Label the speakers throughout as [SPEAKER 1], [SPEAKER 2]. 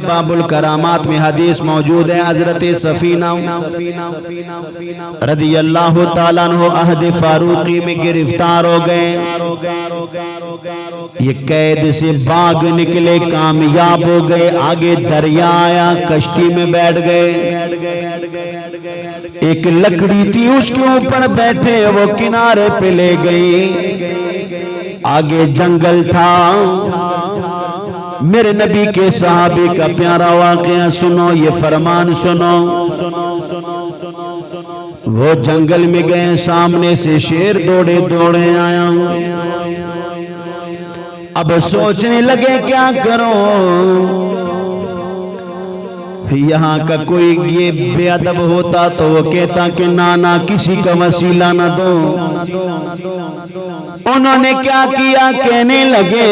[SPEAKER 1] باب الکرامات میں حدیث موجود ہے، حضرت سفینہ رضی اللہ تعالیٰ عنہ عہد فاروقی میں گرفتار ہو گئے، یہ قید سے بھاگ نکلے، کامیاب ہو گئے، آگے دریا آیا، کشتی میں بیٹھ گئے، ایک لکڑی تھی اس کے اوپر بیٹھے، وہ کنارے پہ لے گئی، آگے جنگل تھا۔ میرے نبی کے صحابی کا پیارا واقعہ سنو، یہ فرمان سنو۔ وہ جنگل میں گئے، سامنے سے شیر دوڑے دوڑے آیا، اب سوچنے لگے کیا کرو، یہاں کا کوئی یہ بے ادب ہوتا تو وہ کہتا کہ نانا کسی کا وسیلہ نہ دو۔ انہوں نے کیا کیا، کہنے لگے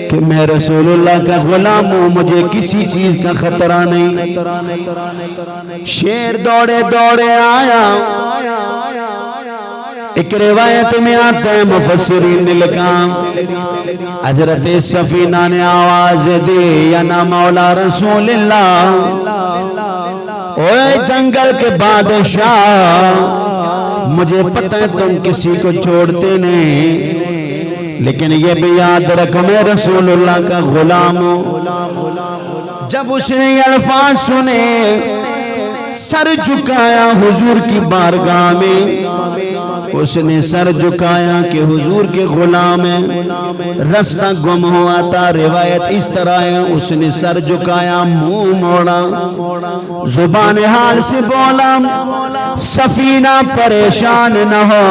[SPEAKER 1] کہ میں رسول اللہ کا غلام ہوں، مجھے کسی چیز کا خطرہ نہیں۔ شیر دوڑے دوڑے آیا، ایک روایت میں آتا ہے، مفسرین نے لکھا حضرت سفینہ نے آواز دی، یا نا مولا رسول اللہ، اوے جنگل کے بادشاہ، مجھے پتہ ہے تم کسی کو چھوڑتے نہیں، لیکن یہ بھی یاد رکھ میں رسول اللہ کا غلام ہوں۔ جب اس نے یہ الفاظ سنے، سر جھکایا حضور کی بارگاہ میں، اس نے سر جھکایا کہ حضور کے غلام ہیں، رستہ گم ہوا تھا، روایت اس طرح ہے، اس نے سر جھکایا، منہ موڑا، زبان حال سے بولا، سفینہ پریشان نہ ہو،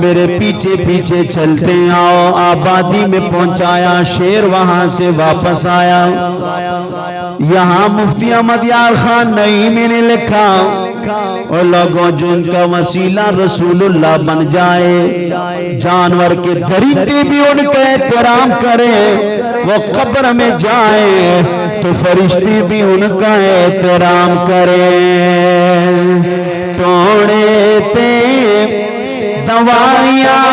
[SPEAKER 1] میرے پیچھے پیچھے چلتے آؤ، آبادی میں پہنچایا، شیر وہاں سے واپس آیا۔ یہاں مفتی احمد یار خان نعیمی نے لکھا، اور لوگوں جو ان کا وسیلہ رسول اللہ بن جائے، جانور کے درندے بھی ان کا احترام کریں، وہ قبر میں جائیں تو فرشتے بھی ان کا احترام کریں۔ توڑے تے دوائیاں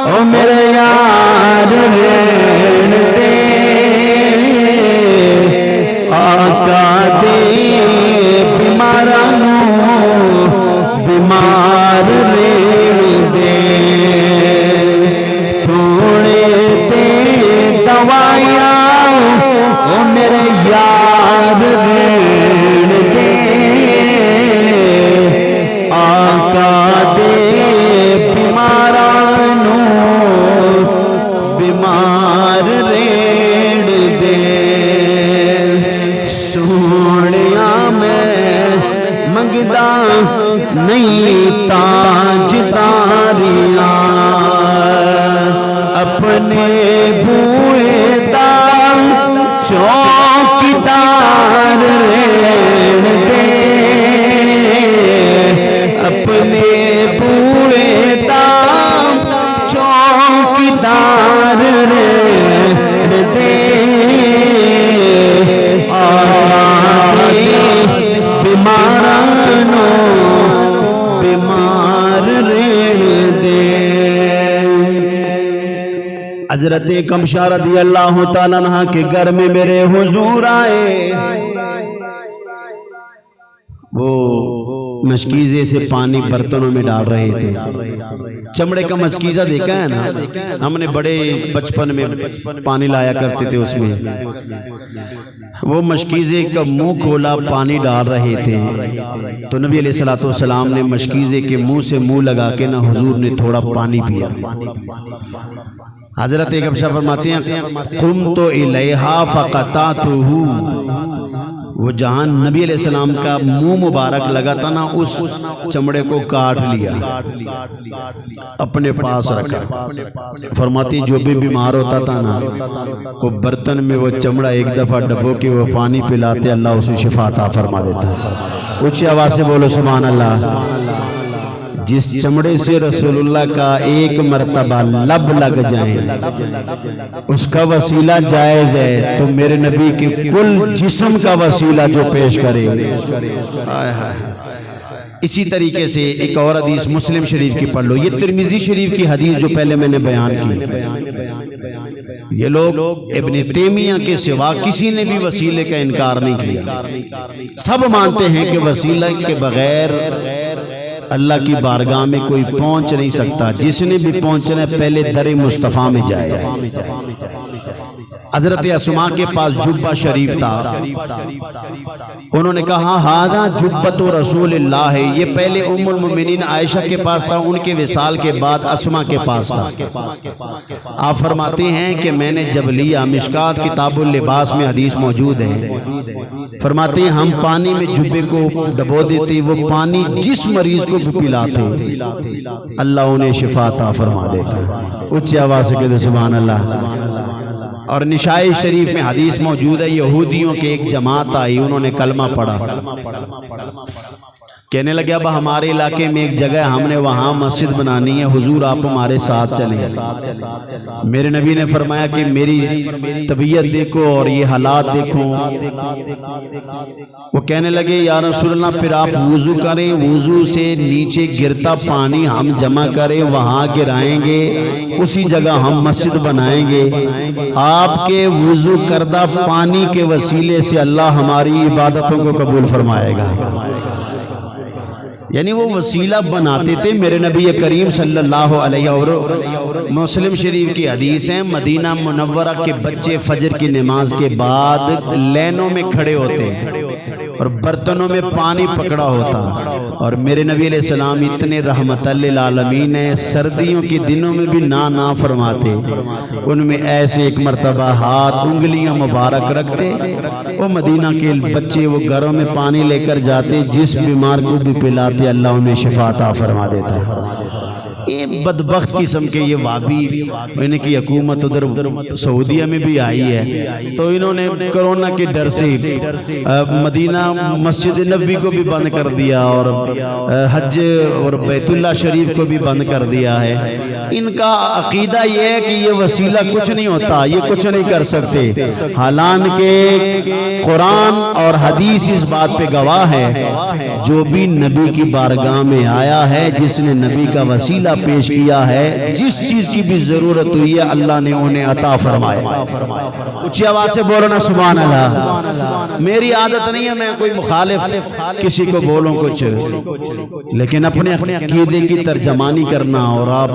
[SPEAKER 1] او میرے یار رین دے، آقا دے بیمارانو بیمار رین دے، توڑے تے دوائیاں او میرے یار رین دے، آقا دے بیمارانو بیمار رین دے۔ سونیا میں منگدا نہیں تاج تاریاں، اپنے بوئے دا چوکیدار رین دے، اپنے بوئے دا چوکیدار رین دے، بیمارانو بیمار رین دے۔ حضرت کمشا رضی اللہ تعالیٰ عنہ کے گھر میں میرے حضور آئے، وہ مشکیزے سے پانی برتنوں میں ڈال رہے تھے۔ چمڑے کا مشکیزہ دیکھا ہے نا، ہم نے بڑے بچپن میں پانی لایا کرتے تھے، اس میں وہ مشکیزے کا منہ کھولا، پانی ڈال رہے تھے، تو نبی علیہ السلام نے مشکیزے کے منہ سے منہ لگا کے نا حضور نے تھوڑا پانی پیا۔ حضرت کمشا فرماتے ہیں قمت الیہا فقطعتہ، وہ جہاں نبی علیہ السلام کا منہ مبارک لگا تھا نا، اس چمڑے کو کاٹ لیا، اپنے پاس رکھا۔ فرماتی جو بھی بیمار ہوتا تھا نا، وہ برتن میں وہ چمڑا ایک دفعہ ڈبو کے وہ پانی پلاتے، اللہ اسے شفا عطا فرما دیتا ہے۔ اونچی آواز سے بولو سبحان اللہ۔ جس چمڑے سے رسول اللہ کا ایک مرتبہ لب لگ جائیں، اس کا وسیلہ جائز ہے، تو میرے نبی کے کل جسم کا وسیلہ جو پیش کرے۔ اسی طریقے سے ایک اور حدیث مسلم شریف کی پڑھ لو، یہ ترمذی شریف کی حدیث جو پہلے میں نے بیان کی۔ یہ لوگ ابن تیمیہ کے سوا کسی نے بھی وسیلے کا انکار نہیں کیا، سب مانتے ہیں کہ وسیلہ کے بغیر اللہ کی بارگاہ میں کوئی پہنچ نہیں سکتا، جس نے بھی پہنچنا ہے پہلے در مصطفیٰ میں جائے۔ حضرت اسماء کے پاس جبہ شریف تھا، انہوں نے کہا ہذا جبۃ رسول اللہ ہے، یہ پہلے ام المؤمنین عائشہ کے پاس تھا، ان کے وصال کے بعد اسماء کے پاس تھا۔ آپ فرماتے ہیں کہ میں نے جب لیا، مشکات کتاب اللباس میں حدیث موجود ہے، فرماتے ہیں ہم پانی میں جبے کو ڈبو دیتے، وہ پانی جس مریض کو بھی پلاتے اللہ انہیں شفا عطا فرما دیتا۔ اونچی آواز سے کہتے سبحان اللہ۔ اور نشائی شریف میں حدیث موجود ہے، یہودیوں کے ایک جماعت آئی، انہوں نے کلمہ پڑھا، کہنے لگے اب ہمارے علاقے میں ایک جگہ ہم نے وہاں مسجد بنانی ہے، حضور آپ ہمارے ساتھ چلیں۔ میرے نبی نے فرمایا کہ میری طبیعت دیکھو اور یہ حالات دیکھو۔ وہ کہنے لگے یا رسول اللہ پھر آپ وضو کریں، وضو سے نیچے گرتا پانی ہم جمع کریں، وہاں گرائیں گے، اسی جگہ ہم مسجد بنائیں گے، آپ کے وضو کردہ پانی کے وسیلے سے اللہ ہماری عبادتوں کو قبول فرمائے گا۔ یعنی وہ وسیلہ بناتے تھے۔ میرے نبی کریم صلی اللہ علیہ وسلم، مسلم شریف کی حدیث ہے، مدینہ منورہ کے بچے فجر کی نماز کے بعد لینوں میں کھڑے ہوتے اور برتنوں میں پانی پکڑا ہوتا، اور میرے نبی علیہ السلام اتنے رحمت للعالمین ہیں، سردیوں کے دنوں میں بھی نا فرماتے، ان میں ایسے ایک مرتبہ ہاتھ انگلیاں مبارک رکھتے، وہ مدینہ کے بچے وہ گھروں میں پانی لے کر جاتے، جس بیمار کو بھی پلاتے اللہ انہیں شفا عطا فرما دیتا۔ یہ بدبخت قسم کے یہ وابی، ان کی حکومت ادھر سعودیہ میں بھی آئی ہے، تو انہوں نے کرونا کے ڈر سے مدینہ مسجد نبوی کو بھی بند کر دیا اور حج اور بیت اللہ شریف کو بھی بند کر دیا ہے۔ ان کا عقیدہ یہ ہے کہ یہ وسیلہ کچھ نہیں ہوتا، یہ کچھ نہیں کر سکتے، حالانکہ قرآن اور حدیث اس بات پہ گواہ ہے، جو بھی نبی کی بارگاہ میں آیا ہے، جس نے نبی کا وسیلہ پیش کیا ہے، جس چیز کی بھی ضرورت ہوئی ہے اللہ نے انہیں عطا فرمایا۔ اونچی آواز سے بولو نا سبحان اللہ۔ میری عادت نہیں ہے میں کوئی مخالف کسی کو بولوں کچھ، لیکن اپنے عقیدے کی ترجمانی کرنا اور آپ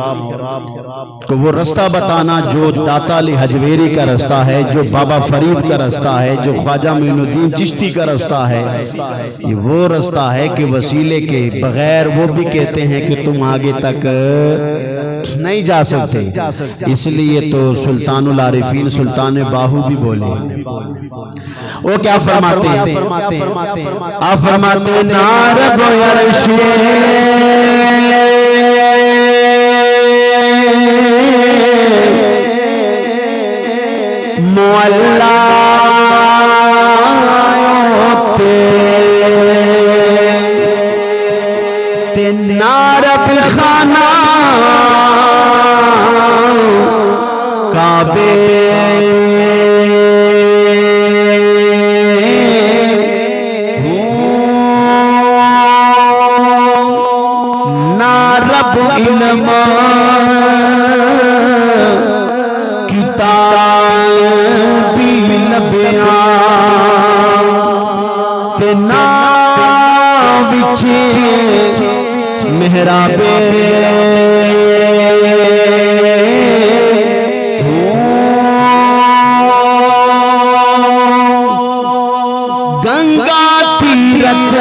[SPEAKER 1] کو وہ رستہ بتانا جو داتا علی حجویری کا رستہ ہے، جو بابا فرید کا رستہ ہے، جو خواجہ معین الدین چشتی کا رستہ ہے، یہ وہ رستہ ہے کہ وسیلے کے بغیر وہ بھی کہتے ہیں کہ تم آگے تک نہیں جا سکتے۔ اس لیے تو سلطان العارفین سلطان باہو بھی بولے، وہ کیا فرماتے ہیں؟ آپ فرماتے ہیں نارب عرش معلا نارب خانہ کعبے نارب علم کتابی لبیاں تینا وچھے محرابے گنگا تیرت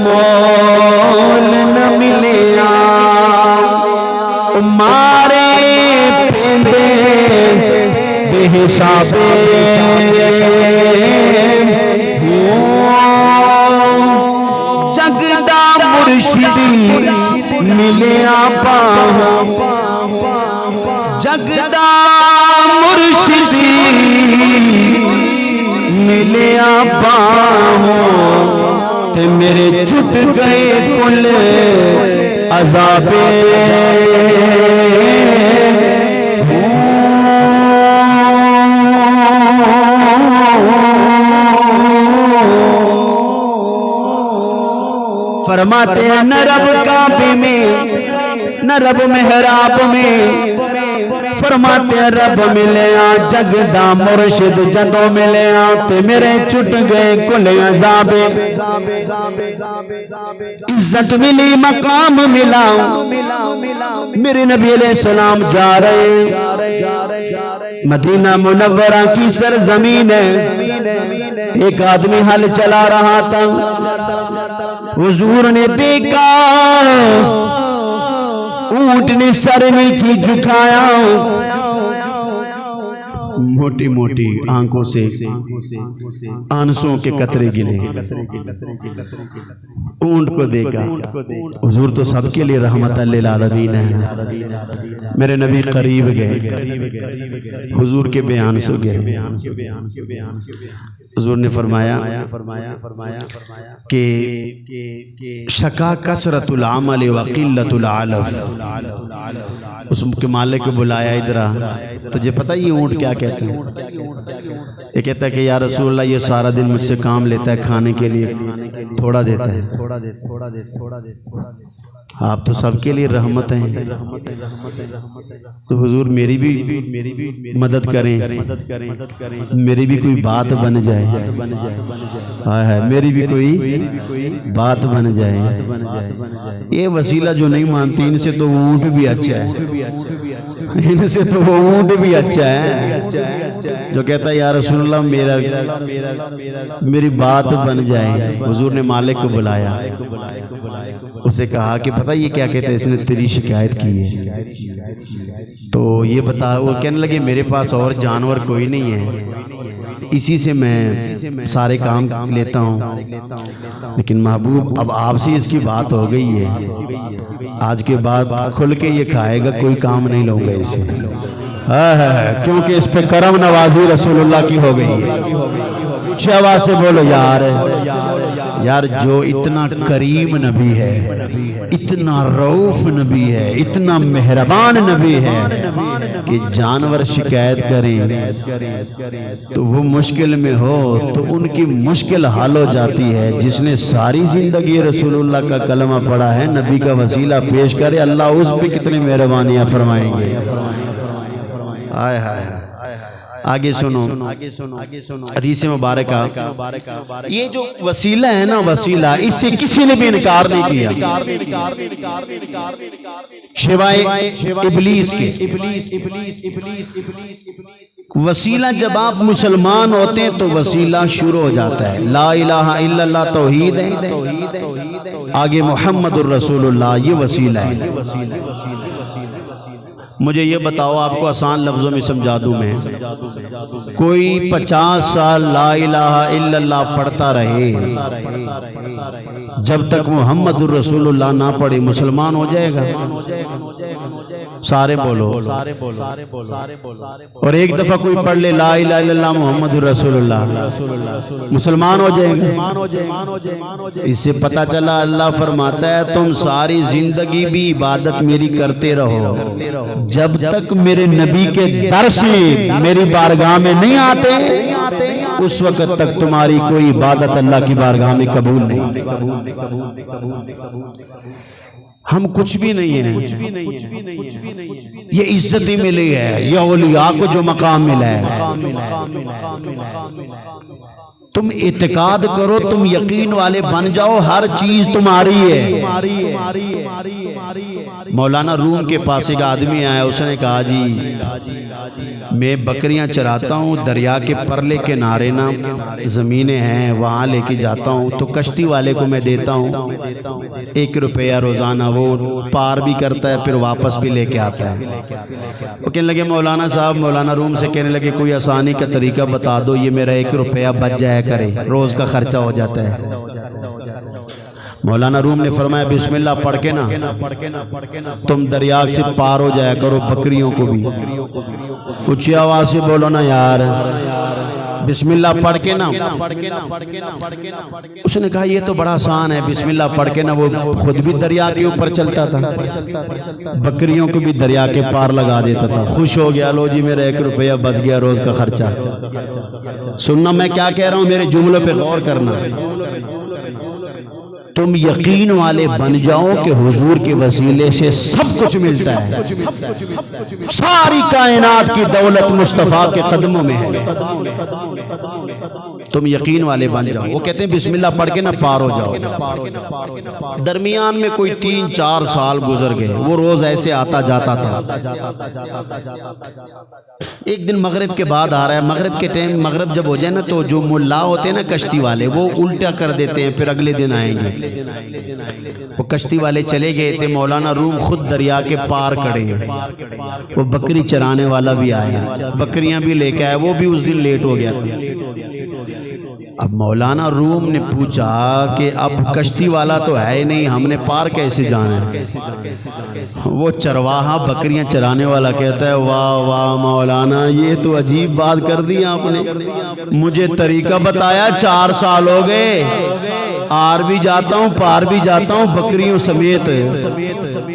[SPEAKER 1] مول نہ ملیا مارے پیندے بے حسابے جگدہ مرشدی ملیا پاہاں جگدہ مرشدی ملیا پاہاں تے میرے چھٹ گئے کل عذابے فرماتے ہیں نہ رب کعبے میں نہ رب محراب میں فرماتے ہیں رب ملیا جگ دا مرشد جدوں ملیا تے میرے چھٹ گئے کل عذاب عزت ملی مقام ملا میرے نبی علیہ السلام جا رہے مدینہ منورہ کی سرزمین ہے ایک آدمی حل چلا رہا تھا حضور نے دیکھا اونٹ نے سر نیچے جھکایا موٹی موٹی آنکھوں سے آنسوں کے قطرے گرے اونٹ کو دیکھا حضور تو سب کے لیے رحمت للعالمین ہے میرے نبی قریب گئے حضور کے بیان سے گئے حضور نے فرمایا کہ شکا کثرت العمل وقلت العلف اس کے مالک کو بلایا ادھر تجھے پتہ یہ اونٹ کیا کہتے ہیں یہ کہتا ہے کہ یا رسول اللہ یہ سارا دن مجھ سے کام لیتا ہے کھانے کے لیے تھوڑا دیتا ہے آپ تو سب کے لیے رحمت ہیں تو حضور میری بھی مدد کریں میری بھی کوئی بات بن جائے میری بھی کوئی بات بن جائے یہ وسیلہ جو نہیں مانتی ان سے تو اونٹ بھی اچھا ہے ان سے تو وہ اونٹ بھی اچھا ہے جو کہتا ہے یا رسول اللہ میری بات بن جائے حضور نے مالک کو بلایا اسے کہا کہ پتہ یہ کیا کہتے ہیں اس نے تیری شکایت کی ہے تو یہ بتا وہ کہنے لگے میرے پاس اور جانور کوئی نہیں ہے اسی سے میں سارے کام لیتا ہوں لیکن محبوب اب آپ سے اس کی بات ہو گئی ہے آج کے بعد کھل کے یہ کھائے گا کوئی کام نہیں لوں گا اسے کیونکہ اس پہ کرم نوازی رسول اللہ کی ہو گئی ہے اونچی آواز سے بولو یار جو اتنا کریم نبی ہے اتنا رؤوف نبی ہے اتنا مہربان نبی ہے کہ جانور شکایت کریں تو وہ مشکل میں ہو تو ان کی مشکل حل ہو جاتی ہے جس نے ساری زندگی رسول اللہ کا کلمہ پڑھا ہے نبی کا وسیلہ پیش کرے اللہ اس پہ کتنی مہربانیاں فرمائیں گے آئے ہائے آگے سنو حدیث مبارکہ یہ جو وسیلہ ہے نا وسیلہ اس سے کسی نے بھی انکار نہیں کیا سوائے ابلیس کے وسیلہ جب آپ مسلمان ہوتے ہیں تو وسیلہ شروع ہو جاتا ہے لا الہ الا اللہ توحید ہے آگے محمد الرسول اللہ یہ وسیلہ ہے مجھے یہ بتاؤ آپ کو آسان لفظوں میں سمجھا دوں میں کوئی 50 سال لا الہ الا اللہ پڑھتا رہے جب تک محمد الرسول اللہ نہ پڑھے مسلمان ہو جائے گا سارے بولو اور ایک دفعہ کوئی پڑھ لے لا الہ الا اللہ محمد الرسول اللہ مسلمان ہو جائے گا اس سے پتہ چلا اللہ فرماتا ہے تم ساری زندگی بھی عبادت میری کرتے رہو جب تک میرے نبی کے در سے میری بارگاہ میں نہیں آتے اس وقت تک تمہاری کوئی عبادت اللہ کی بارگاہ میں قبول نہیں ہم کچھ بھی نہیں ہیں یہ عزت ہی ملی ہے یہ اولیاء کو جو مقام ملا ہے تم اعتقاد کرو تم یقین والے بن جاؤ ہر چیز تمہاری ہے مولانا روم کے پاس ایک آدمی آیا اس نے کہا جی میں بکریاں چراتا ہوں دریا کے پرلے کے کنارے نا زمینیں ہیں وہاں لے کے جاتا ہوں تو کشتی والے کو میں دیتا ہوں 1 روپیہ روزانہ وہ پار بھی کرتا ہے پھر واپس بھی لے کے آتا ہے وہ کہنے لگے مولانا صاحب مولانا روم سے کہنے لگے کوئی آسانی کا طریقہ بتا دو یہ میرا 1 روپیہ بچ جایا کرے روز کا خرچہ ہو جاتا ہے مولانا روم نے فرمایا بسم اللہ پڑھ کے نا تم دریا سے پار ہو جایا کرو بکریوں کو بھی کچھ آواز سے بولو نا یار بسم اللہ پڑھ کے نا اس نے کہا یہ تو بڑا آسان ہے بسم اللہ پڑھ کے نا وہ خود بھی دریا کے اوپر چلتا تھا بکریوں کو بھی دریا کے پار لگا دیتا تھا خوش ہو گیا لو جی میرا 1 روپیہ بچ گیا روز کا خرچہ سننا میں کیا کہہ رہا ہوں میرے جملوں پہ غور کرنا تم یقین والے بن جاؤ کہ حضور کے وسیلے سے سب کچھ ملتا ہے، ساری کائنات کی دولت مصطفیٰ کے قدموں میں ہے، تم یقین والے بن جاؤ۔ وہ کہتے ہیں بسم اللہ پڑھ کے نہ پار ہو جاؤ۔ درمیان میں کوئی 3-4 سال گزر گئے، وہ روز ایسے آتا جاتا تھا۔ ایک دن مغرب کے بعد آ رہا ہے، مغرب کے ٹائم، مغرب جب ہو جائے نا تو جو ملا ہوتے ہیں نا کشتی والے، وہ الٹا کر دیتے ہیں، پھر اگلے دن آئیں گے۔ وہ کشتی والے چلے گئے تھے، مولانا روم خود دریا کے پار کھڑے ہیں، وہ بکری چرانے والا بھی آیا، بکریاں بھی لے کے آیا، وہ بھی اس دن لیٹ ہو گیا تھا۔ اب مولانا روم نے پوچھا کہ اب کشتی والا تو ہے نہیں، ہم نے پار کیسے جانا ہے؟ وہ چرواہا بکریاں چرانے والا کہتا ہے واہ واہ مولانا، یہ تو عجیب بات کر دی آپ نے، مجھے طریقہ بتایا، 4 سال ہو گئے، آر بھی جاتا ہوں پار بھی جاتا ہوں بکریوں سمیت،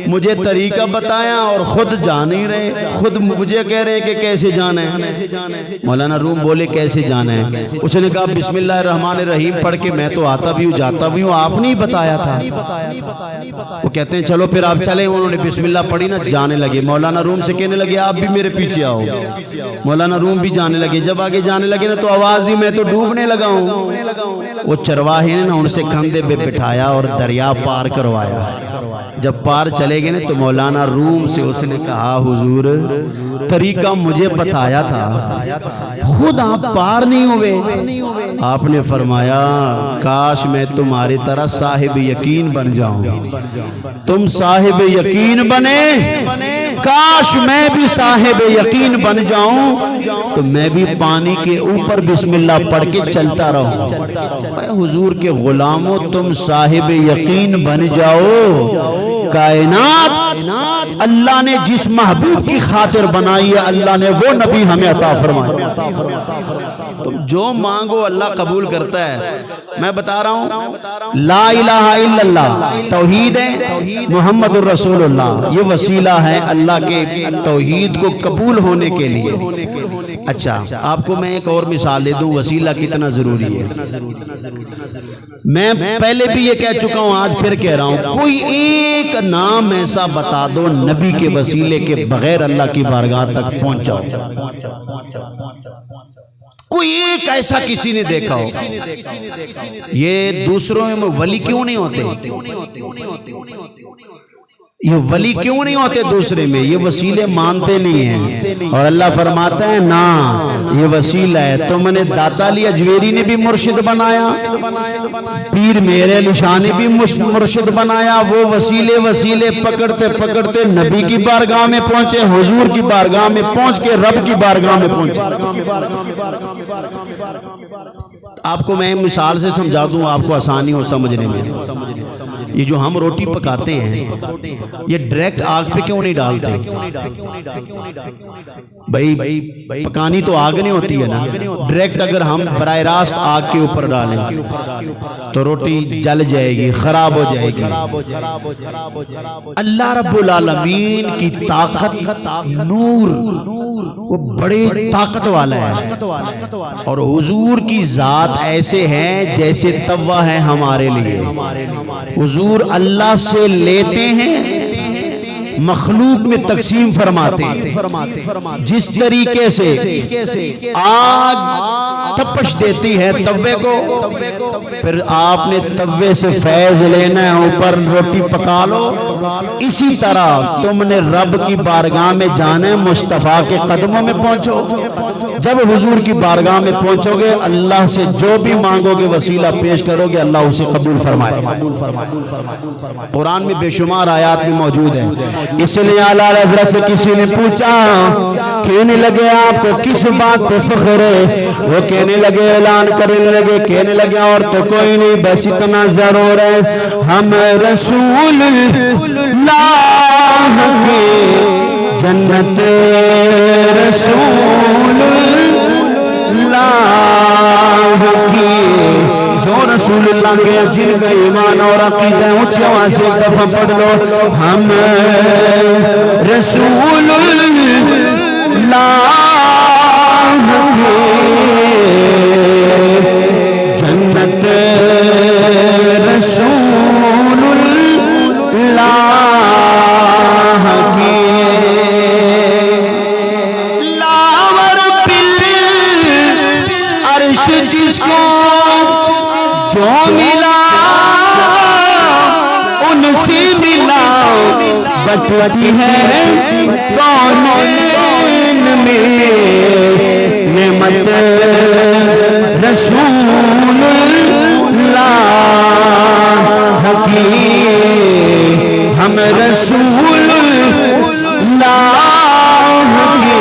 [SPEAKER 1] مجھے طریقہ بتایا اور خود جا نہیں رہے، خود مجھے کہہ رہے کہ کیسے جانا ہے۔ مولانا روم بولے کیسے جانا ہے؟ اس نے کہا بسم اللہ الرحمن الرحیم پڑھ کے میں تو آتا بھی ہوں جاتا بھی ہوں، آپ نے ہی بتایا تھا۔ وہ کہتے ہیں چلو پھر آپ چلے، انہوں نے بسم اللہ پڑھی نا، جانے لگے۔ مولانا روم سے کہنے لگے آپ بھی میرے پیچھے آؤ، مولانا روم بھی جانے لگے۔ جب آگے جانے لگے نا تو آواز دی میں تو ڈوبنے لگا ہوں۔ وہ چرواہے نے نا ان سے کندھے پہ بٹھایا اور دریا پار کروایا۔ جب پار چلے گئے نا تو مولانا روم سے اس نے کہا حضور طریقہ مجھے بتایا تھا، خود آپ پار نہیں ہوئے۔ آپ نے فرمایا کاش میں تمہاری طرح صاحب یقین بن جاؤں، تم صاحب یقین بنے، کاش میں بھی صاحب یقین بن جاؤں تو میں بھی پانی کے اوپر بسم اللہ پڑھ کے چلتا رہوں۔ اے حضور کے غلاموں تم صاحب یقین بن جاؤ، کائنات اللہ نے جس محبوب کی خاطر بنائی ہے اللہ نے وہ نبی ہمیں عطا فرمایا۔ تم جو مانگو اللہ قبول کرتا ہے۔ میں بتا رہا ہوں لا الہ الا اللہ توحید ہے، محمد الرسول اللہ یہ وسیلہ ہے اللہ کے توحید کو قبول ہونے کے لیے۔ اچھا آپ کو میں ایک اور مثال دے دوں وسیلہ کتنا ضروری ہے۔ میں پہلے بھی یہ کہہ چکا ہوں، آج پھر کہہ رہا ہوں، کوئی ایک نام ایسا بتا دو نبی کے وسیلے کے بغیر اللہ کی بارگاہ تک پہنچاؤ، کوئی ایک ایسا کسی نے دیکھا ہو۔ یہ دوسروں میں ولی کیوں نہیں ہوتے؟ یہ ولی کیوں نہیں ہوتے دوسرے میں؟ یہ وسیلے مانتے نہیں ہیں، اور اللہ فرماتا ہے نا یہ وسیلہ ہے۔ تم نے داتا علی اجویری نے بھی مرشد بنایا، پیر میرے علی شاہ نے بھی مرشد بنایا، وہ وسیلے پکڑتے پکڑتے نبی کی بارگاہ میں پہنچے، حضور کی بارگاہ میں پہنچ کے رب کی بارگاہ میں پہنچے۔ آپ کو میں مثال سے سمجھا دوں، آپ کو آسانی ہو سمجھنے میں۔ یہ جو ہم روٹی پکاتے ہیں یہ ڈائریکٹ آگ پہ کیوں نہیں ڈالتے؟ بھائی پکانی تو آگ نہیں ہوتی ہے نا، ڈائریکٹ اگر ہم براہ راست آگ کے اوپر ڈالیں تو روٹی جل جائے گی، خراب ہو جائے گی۔ اللہ رب العالمین کی طاقت نور وہ بڑے طاقت والا ہے، اور حضور کی ذات ایسے ہیں جیسے توا ہے ہمارے لیے۔ حضور اللہ سے لیتے ہیں، مخلوق میں تقسیم فرماتے ہیں۔ جس طریقے سے آگ تپش دیتی ہے توے کو، پھر آپ نے توے سے فیض لینا ہے، اوپر روٹی پکا لو، اسی طرح تم نے رب کی بارگاہ میں جانا ہے، مصطفیٰ کے قدموں میں پہنچو۔ جب حضور کی بارگاہ میں پہنچو گے اللہ سے جو بھی مانگو گے وسیلہ پیش کرو گے اللہ اسے قبول فرمائے۔ قرآن میں بے شمار آیات میں موجود ہیں۔ اس لیے اعلیٰ حضرت سے کسی نے پوچھا کہنے لگے آپ کو کس بات پہ فخر ہے؟ وہ کہنے لگے اعلان کرنے لگے، کہنے لگے اور تو کوئی نہیں، بس اتنا ضرور ہے ہم رسول اللہ کی جنت، رسول اللہ کی جو رسول اللہ کے جن کا ایمان اور عقیدہ اونچی آواز سے ایک دفعہ پڑھ لو، ہم رسول اللہ کی جنت، رسول ملا ان سے ملا بٹتی ہے کونین میں نعمت رسول اللہ کی ہم رسول اللہ کی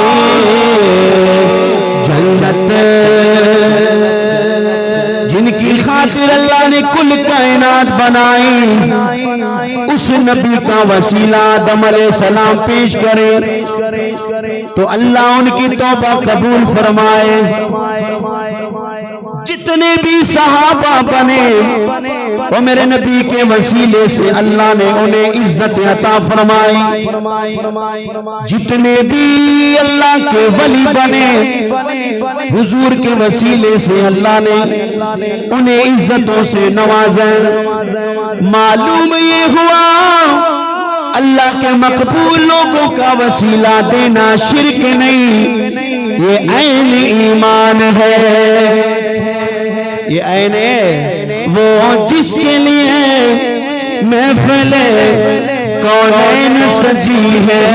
[SPEAKER 1] جنت جن کی خاطر اللہ نے کل کائنات بنائی اس نبی کا وسیلہ آدم علیہ السلام پیش کرے تو اللہ ان کی توبہ قبول فرمائے جتنے بھی صحابہ بنے وہ میرے نبی کے وسیلے سے اللہ نے انہیں عزت عطا فرمائی جتنے بھی اللہ کے ولی بنے حضور کے وسیلے سے اللہ نے انہیں عزتوں سے نوازا معلوم یہ ہوا اللہ کے مقبول لوگوں کا وسیلہ دینا شرک نہیں یہ عین ایمان ہے یہ عین وہ جس کے لیے محفل کونین سجی ہے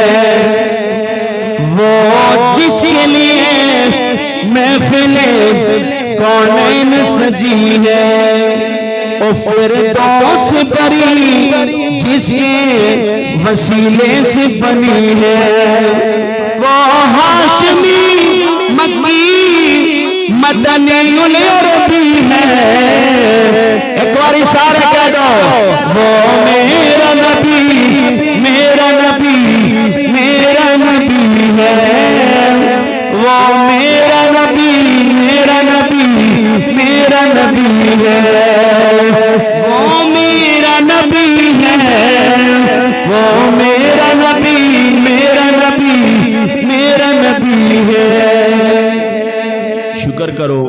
[SPEAKER 1] وہ جس کے لیے محفل کونین سجی ہے او فردوس بری جس کے وسیلے سے بنی ہے وہ ہاشمی مکی مدنی العربی ہے ایک باری سارے کہہ دو وہ میرا نبی میرا نبی میرا نبی ہے وہ میرا نبی میرا نبی میرا نبی ہے وہ میرا نبی ہے وہ میرا نبی میرا نبی میرا نبی ہے شکر کرو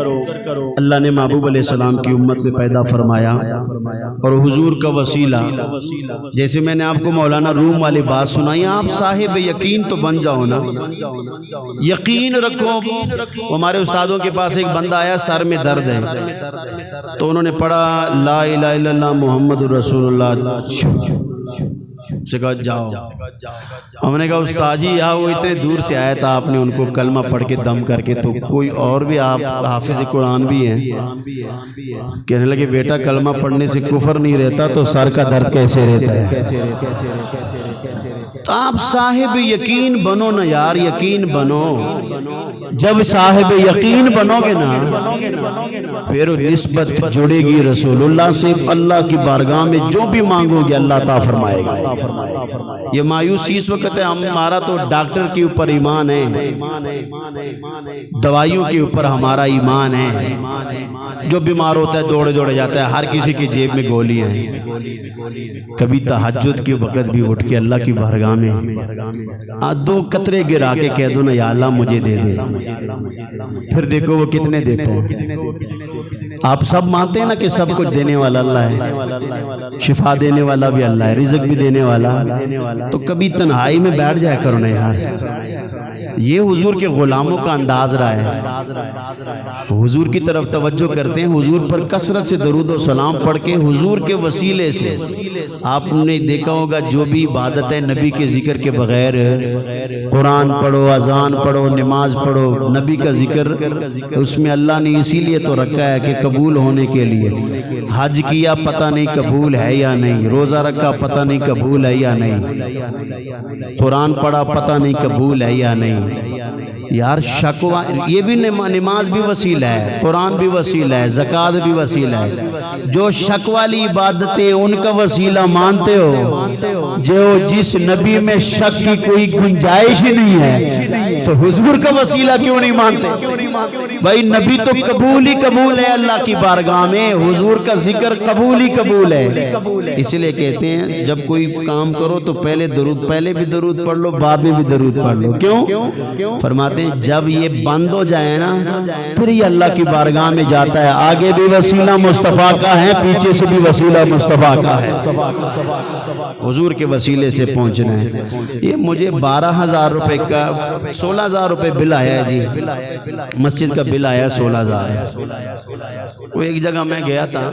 [SPEAKER 1] اللہ نے محبوب علیہ السلام کی امت میں پیدا فرمایا اور حضور کا وسیلہ جیسے میں نے آپ کو مولانا روم والی بات سنائی آپ صاحب یقین تو بن جاؤ نا یقین رکھو ہمارے استادوں کے پاس ایک بندہ آیا سر میں درد ہے تو انہوں نے پڑھا لا الہ الا اللہ محمد رسول اللہ سے کہا جاؤ ہم نے کہا استاد جی وہ اتنے دور سے آیا تھا آپ نے ان کو کلمہ پڑھ کے دم کر کے تو کوئی اور بھی آپ حافظ قرآن بھی ہیں کہنے لگے بیٹا کلمہ پڑھنے سے کفر نہیں رہتا تو سر کا درد کیسے رہتا ہے تو آپ صاحب یقین بنو نا یار یقین بنو جب صاحب یقین بنو گے نا پھر نسبت جڑے گی رسول اللہ سے اللہ کی بارگاہ میں جو بھی مانگو گے اللہ عطا فرمائے گا یہ مایوسی اس وقت ہے ہمارا تو ڈاکٹر کے اوپر ایمان ہے دوائیوں کے اوپر ہمارا ایمان ہے جو بیمار ہوتا ہے دوڑے دوڑے جاتا ہے ہر کسی کی جیب میں گولی ہیں کبھی تہجد کے وقت بھی اٹھ کے اللہ کی بارگاہ میں دو قطرے گرا کے کہہ دو نا یا اللہ مجھے دے دے پھر دیکھو وہ کتنے دیتے ہیں آپ سب مانتے ہیں نا کہ سب کچھ دینے والا اللہ ہے شفا دینے والا بھی اللہ ہے رزق بھی دینے والا تو کبھی تنہائی میں بیٹھ جائے کرو نا یار یہ حضور کے غلاموں کا انداز رہا ہے حضور کی طرف توجہ کرتے ہیں حضور پر کثرت سے درود و سلام پڑھ کے حضور کے وسیلے سے آپ نے دیکھا ہوگا جو بھی عبادت ہے نبی کے ذکر کے بغیر قرآن پڑھو اذان پڑھو نماز پڑھو نبی کا ذکر اس میں اللہ نے اسی لیے تو رکھا ہے کہ قبول ہونے کے لیے حج کیا پتہ نہیں قبول ہے یا نہیں روزہ رکھا پتہ نہیں قبول ہے یا نہیں قرآن پڑھا پتہ نہیں قبول ہے یا نہیں یار شکوہ یہ بھی نماز بھی وسیلہ ہے قرآن بھی وسیلہ ہے زکوٰۃ بھی وسیلہ ہے جو شک والی عبادتیں ان کا وسیلہ مانتے ہو جو جس نبی میں شک کی کوئی گنجائش ہی نہیں ہے تو حضور کا وسیلہ کیوں نہیں مانتے بھائی نبی تو قبول ہی قبول ہے اللہ کی بارگاہ میں حضور کا ذکر قبول ہی قبول ہے اس لیے کہتے ہیں جب کوئی کام کرو تو پہلے بھی درود پڑھ لو بعد میں بھی درود پڑھ لو کیوں فرماتے ہیں جب یہ بند ہو جائے نا پھر یہ اللہ کی بارگاہ میں جاتا ہے آگے بھی وسیلہ مصطفیٰ کا ہے پیچھے سے بھی وسیلہ مصطفیٰ کا ہے حضور کے وسیلے سے پہنچنا ہے یہ مجھے 12,000 روپے کا 16,000 روپے بل آیا ہے جی مسجد کا بل آیا 16,000 وہ ایک جگہ میں گیا تھا